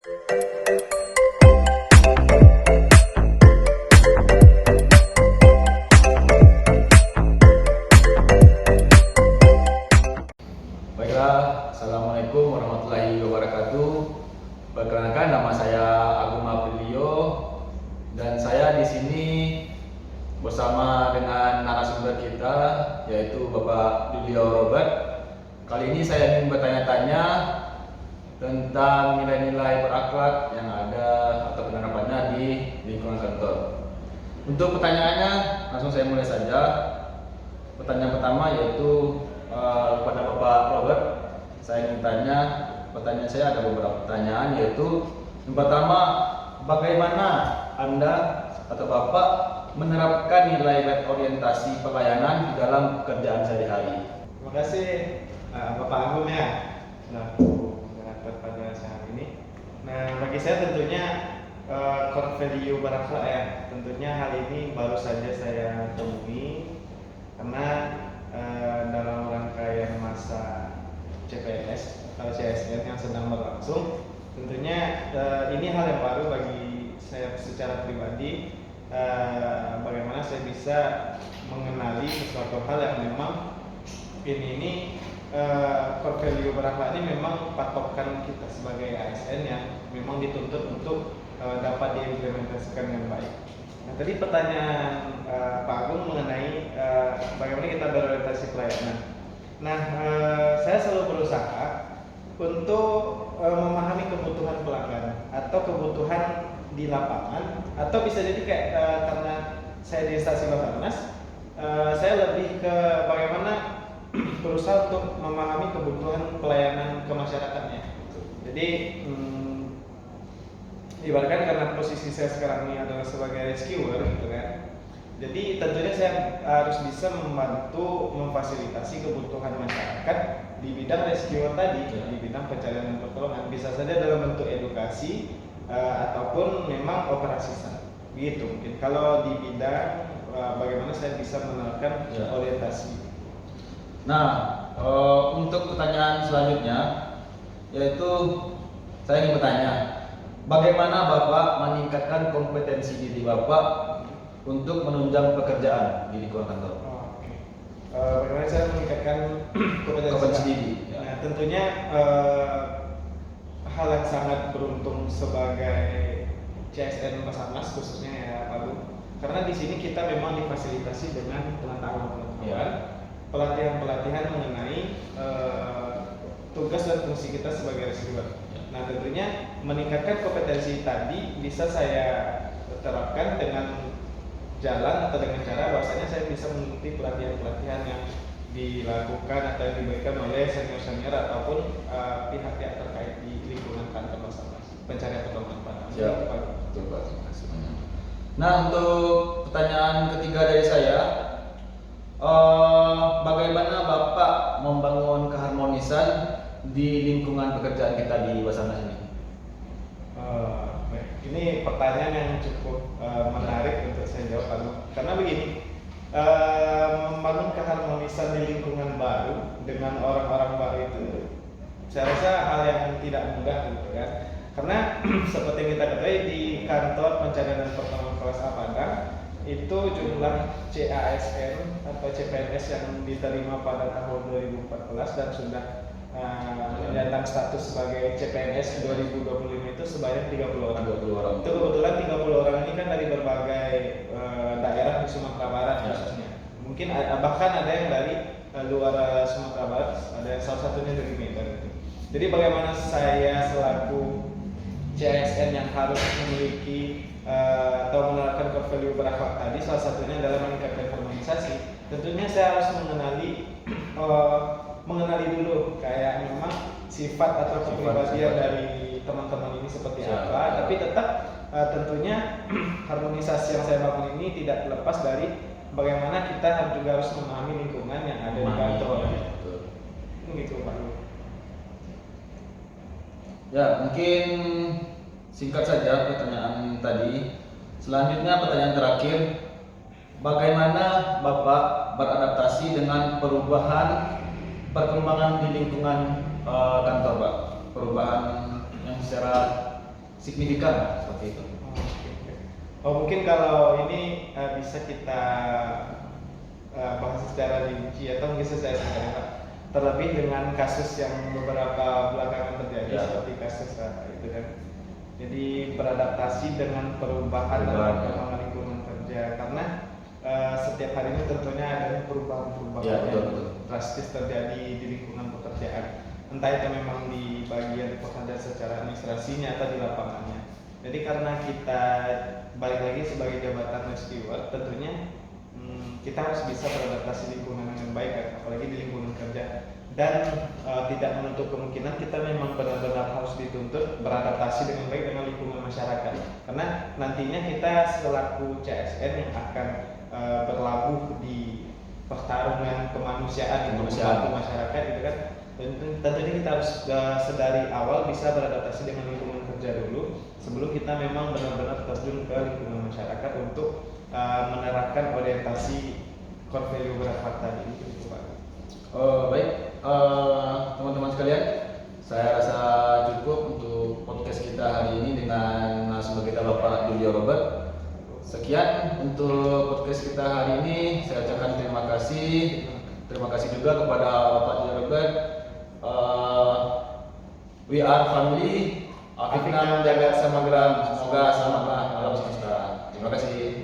Baiklah, Assalamualaikum warahmatullahi wabarakatuh. Perkenalkan, nama saya Agung Aprilio dan saya di sini bersama dengan narasumber kita yaitu Bapak Julio Robert. Kali ini saya ingin bertanya-tanya tentang nilai-nilai berakhlak yang ada atau penerapannya di lingkungan kantor. Untuk pertanyaannya, langsung saya mulai saja. Pertanyaan pertama yaitu kepada Bapak Robert, saya ingin tanya, pertanyaan saya ada beberapa pertanyaan, yaitu yang pertama, bagaimana Anda atau Bapak menerapkan nilai orientasi pelayanan di dalam pekerjaan sehari-hari? Terima kasih Bapak Agung ya, pada saat ini. Nah, bagi saya tentunya core value berakhlak ya, tentunya hal ini baru saja saya temui karena dalam rangkaian masa CPNS atau CSN yang sedang berlangsung, tentunya ini hal yang baru bagi saya secara pribadi. Bagaimana saya bisa mengenali sesuatu hal yang memang ini core value berakhlak ini memang patokan kita sebagai ASN yang memang dituntut untuk dapat diimplementasikan dengan baik. Nah, tadi pertanyaan Pak Agung mengenai bagaimana kita berorientasi pelayanan. Nah, saya selalu berusaha untuk memahami kebutuhan pelanggan atau kebutuhan di lapangan, atau bisa jadi kayak karena saya di stasiun Basarnas, saya lebih ke bagaimana berusaha untuk memahami kebutuhan pelayanan ke masyarakatnya. Jadi ibaratkan karena posisi saya sekarang ini adalah sebagai rescuer gitu kan. Jadi tentunya saya harus bisa membantu memfasilitasi kebutuhan masyarakat di bidang rescuer tadi, di bidang pencarian dan pertolongan, bisa saja dalam bentuk edukasi ataupun memang operasi sar. Begitu mungkin. Kalau di bidang bagaimana saya bisa menerapkan orientasi. Nah, untuk pertanyaan selanjutnya yaitu saya ingin bertanya, bagaimana Bapak meningkatkan kompetensi diri Bapak untuk menunjang pekerjaan di lingkungan kantor? Bagaimana saya meningkatkan kompetensi diri? Ya. Nah, tentunya hal yang sangat beruntung sebagai CSN Basarnas khususnya ya Pak Bu, karena di sini kita memang difasilitasi dengan pengetahuan, pelatihan-pelatihan mengenai tugas dan fungsi kita sebagai rescuer. Nah, tentunya meningkatkan kompetensi tadi bisa saya terapkan dengan jalan atau dengan cara bahwasanya saya bisa mengikuti pelatihan-pelatihan yang dilakukan atau yang diberikan oleh senior-senior ataupun pihak-pihak terkait di lingkungan kantor Basarnas pencarian pertolongan pertama. Terima kasih banyak. Nah, untuk pertanyaan ketiga dari saya, bagaimana Bapak membangun keharmonisan di lingkungan pekerjaan kita di Basarnas ini? Ini pertanyaan yang cukup menarik untuk saya jawab, Pak. Karena begini, membangun keharmonisan di lingkungan baru dengan orang-orang baru itu, saya rasa hal yang tidak mudah gitu kan. Karena seperti yang kita ketahui di kantor pencarian dan pertolongan kelas A Padang itu jumlah CASN atau CPNS yang diterima pada tahun 2014 dan sudah menyandang status sebagai CPNS 2025 itu sebanyak 30 orang. 30 orang. Itu kebetulan 30 orang ini kan dari berbagai daerah di Sumatera Barat khususnya. Mungkin bahkan ada yang dari luar Sumatera Barat, ada yang salah satunya dari Medan gitu. Jadi bagaimana saya selaku CSN yang harus memiliki atau menerapkan core value berakhlak tadi, salah satunya adalah meningkatkan harmonisasi. Tentunya saya harus mengenali dulu kayak memang sifat atau kepribadian dari teman-teman ini seperti apa, tapi tetap tentunya harmonisasi yang saya bangun ini tidak terlepas dari bagaimana kita juga harus memahami lingkungan yang ada di kantor. Begitu Pak. Ya, mungkin singkat saja pertanyaan tadi. Selanjutnya pertanyaan terakhir, bagaimana Bapak beradaptasi dengan perkembangan di lingkungan kantor, Pak? Perubahan yang secara signifikan lah, seperti itu. Oh, mungkin kalau ini bisa kita bahas secara rinci atau mungkin secara singkat, Pak. Terlebih dengan kasus yang beberapa belakangan terjadi Ya. seperti kasus itu kan. Jadi beradaptasi dengan perubahan Perubahan, dan ya. perkembangan lingkungan kerja, karena setiap hari ini tentunya ada perubahan-perubahan Ya, betul, yang betul. drastis terjadi di lingkungan pekerjaan. Entah itu memang di bagian pekerjaan secara administrasinya atau di lapangannya. Jadi karena kita balik lagi sebagai jabatan steward, tentunya kita harus bisa beradaptasi lingkungan dengan baik, kan? Apalagi di lingkungan kerja. Dan tidak menutup kemungkinan kita memang benar-benar harus dituntut beradaptasi dengan baik dengan lingkungan masyarakat. Karena nantinya kita selaku CSN yang akan berlabuh di pertarungan kemanusiaan untuk membantu masyarakat gitu kan. Tentunya kita harus sedari awal bisa beradaptasi dengan lingkungan kerja dulu sebelum kita memang benar-benar terjun ke lingkungan masyarakat untuk menerapkan orientasi core value berakhlak tadi itu, Pak. Baik, teman-teman sekalian, saya rasa cukup untuk podcast kita hari ini dengan narasumber kita Bapak Julio Robert. Sekian untuk podcast kita hari ini. Saya ucapkan terima kasih. Terima kasih juga kepada Bapak Julio Robert. We are family. Afikna menjaga samagram. Semoga selamatlah alam semesta. Terima kasih.